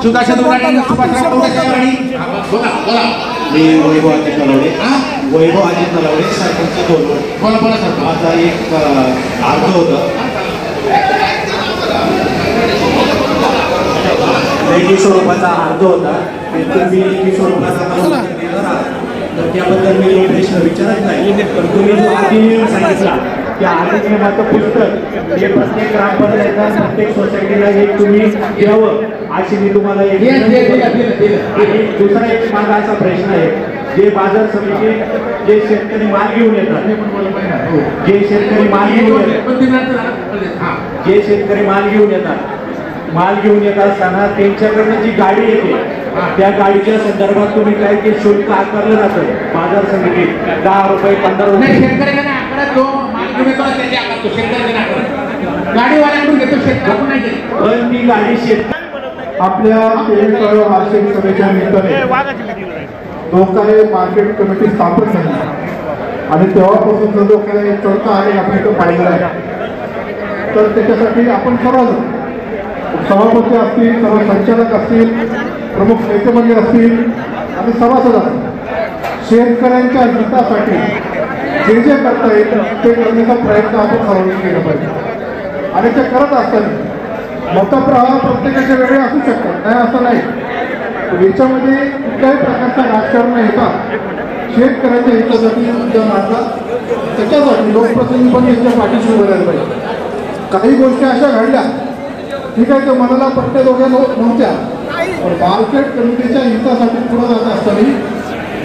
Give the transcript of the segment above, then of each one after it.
सुभाषराव तोडगे आणि बोला बोला. मी वैभव अजित नलवडे. वैभव अजित नलवडे सरपंच बोलतो. बोला बोला सर. माझा एक अर्ज होतं लेखी स्वरूपाचा अर्ज होता. तुम्ही लेखी स्वरूपाचा तर त्याबद्दल मी प्रश्न विचारत नाही. पण तुम्ही जो अधिनियम सांगितला त्या अधिनियमाचं पुस्तक हे प्रत्येक ग्रामपंचायतला प्रत्येक सोसायटीला एक तुम्ही द्यावं अशी मी तुम्हाला एक. आणि दुसरा एक माझा असा प्रश्न आहे, जे बाजार समिती जे शेतकरी माल घेऊन येतात जे शेतकरी माल घेऊन येतात असताना त्यांच्याकडनं जी गाडी येते त्या गाडीच्या संदर्भात तुम्ही काय ते शुल्क आकारलं जातं बाजार समितीत 10 रुपये 15 रुपये. पण ती गाडी आपल्या वार्षिक सभेच्या निमित्ताने जो काही मार्केट कमिटी स्थापन झाली आणि तेव्हापासून जो काही चर्चा आहे आपल्याकडे पाहिजे आहे तर त्याच्यासाठी आपण सर्वजण सभापती असतील, सर्व संचालक असतील, प्रमुख नेतेमंडळी असतील आणि सभासद असतील शेतकऱ्यांच्या हितासाठी जे जे करता येईल ते करण्याचा प्रयत्न आपण सर्वांनी केला पाहिजे. आणि ते करत असताना मतप्रवाह प्रत्येकाचे वेगळे असू शकतात, नाही असं नाही. याच्यामध्ये कुठल्याही प्रकारचा राजकारण न येता शेतकऱ्यांच्या हितासाठी ज्या मारतात त्याच्यासाठी लोकप्रतिनिधी पण यांच्या पाठीशी उभं राहायला पाहिजे. काही गोष्टी अशा घडल्या ठीक आहे, त्या मनाला पट्ट्या दोघ्या नव्हत्या, पण मार्केट कमिटीच्या हितासाठी पुढे जात असताना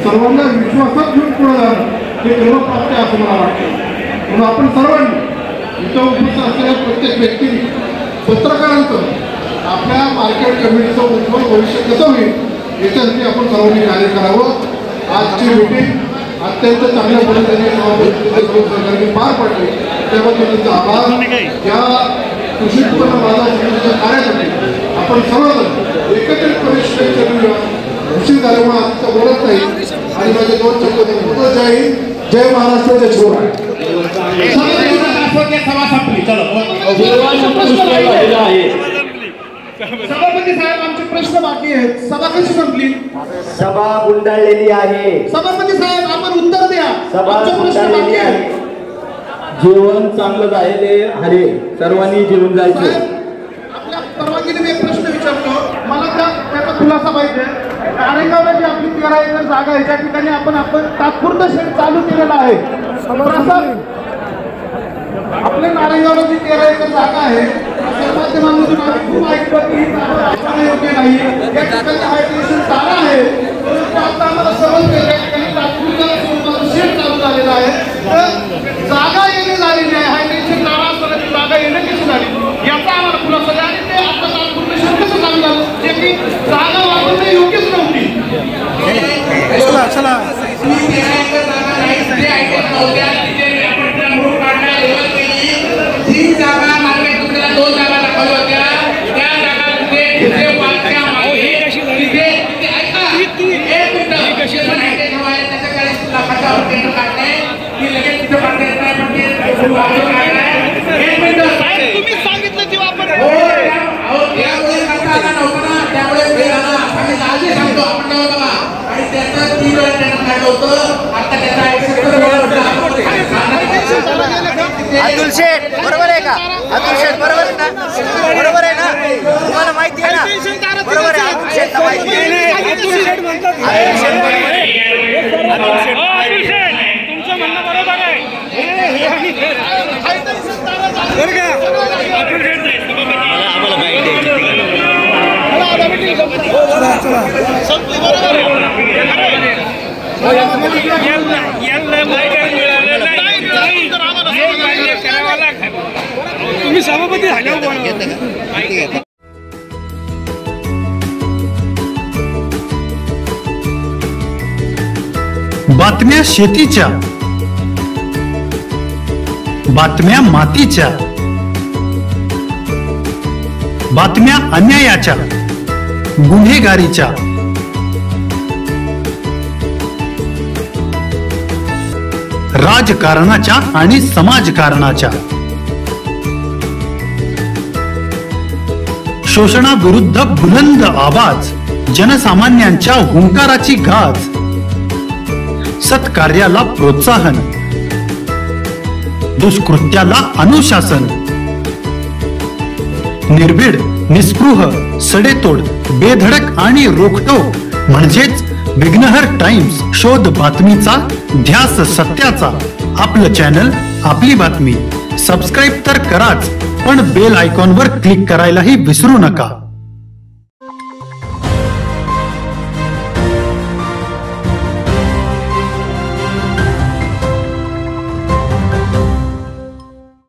सर्वांना विश्वासात घेऊन पुढे जाणं हे तेवढं प्राप्त आहे असं मला वाटतं. म्हणून आपण सर्वांनी इथं उपस्थित असलेल्या प्रत्येक व्यक्तीने पत्रकारांचं आपल्या मार्केट कमिटीचं उज्ज्वल भविष्य कसं होईल याच्यासाठी आपण सर्वांनी कार्य करावं. आजची मीटिंग अत्यंत चांगल्या पद्धतीने सहकार्याने पार पडली त्याबद्दल त्यांचा आभार. या कृषी उत्पन्न बाजार समितीच्या कार्यासाठी आपण सर्वजण एकत्रितपणे घोषित झाल्यामुळे आता बोलत नाही आणि माझे 2 शब्द जय हिंद, जय महाराष्ट्र, जय शिवराय. सभा संपली. सभापती साहेब आमचे प्रश्न बाकी आहेत. सभा कशी संपली? सभा गुंडाळलेली आहे. सभापती साहेब आपण उत्तर द्या. सभा प्रश्न बाकी आहे. जेवण चांगलं झाले हरे सर्वांनी जेवण जायचं. आपल्या परवानगीने मी एक प्रश्न विचारतो. मला त्याचा खुलासा पाहिजे. नारायणगावला जी आपली 13 एकर जागा आहे त्या ठिकाणी आपण तात्पुरतं शेड चालू केलेलं आहे. आपल्या नारायणगावला जी 13 एकर जागा आहे माध्यमांमधून आम्ही खूप ऐकतो की ही जागा योग्य नाही. या ठिकाणी हायड्रेशन तारा आहे, परंतु आता आम्हाला समजलं त्या ठिकाणी तात्पुरतं शेड चालू झालेलं आहे. तर जागा येणे झालेली आहे, हायड्रेशन तारा असताना ती जागा येणं कशी झाली याचा आम्हाला खुलासा द्या. आणि ते आता तात्पुरतं शेड कसं चालू झालं जे की जागा वापरणे योग्यच नव्हती. तुम्ही सांगितलं जी वापर त्यामुळे सांगतो आपण आणि त्याचा 3 वेळा त्यांना काढलं होतं. आता त्याचा अतुल शेठ बरोबर आहे का? अतुल शेठ बरोबर आहे ना? बरोबर आहे ना? तुम्हाला माहिती आहे ना? बरोबर आहे. अतुल शेठ माहिती आहे. अतुल शेठ म्हणतात तुमचं म्हणणं बरोबर आहे. आम्हाला माहिती तुम्ही सभापती झाल्यावर बातम्या शेतीच्या, बातम्या मातीच्या, बातम्या अन्यायाच्या, गुन्हेगारीच्या, राजकारणाच्या आणि समाजकारणाच्या, शोषणाविरुद्ध बुलंद आवाज, जनसामान्यांच्या हुंकाराची गाज, सत्कार्याला प्रोत्साहन, दुष्कृत्याला अनुशासन, निर्भीड, निस्पृह, सडेतोड, बेधडक आणि रोखटोक म्हणजेच विघ्नहर टाइम्स. शोध बातमीचा, ध्यास सत्याचा. आपलं चॅनल, आपली बातमी. सबस्क्राईब तर कराच, पण बेल आयकॉनवर क्लिक करायलाही विसरू नका.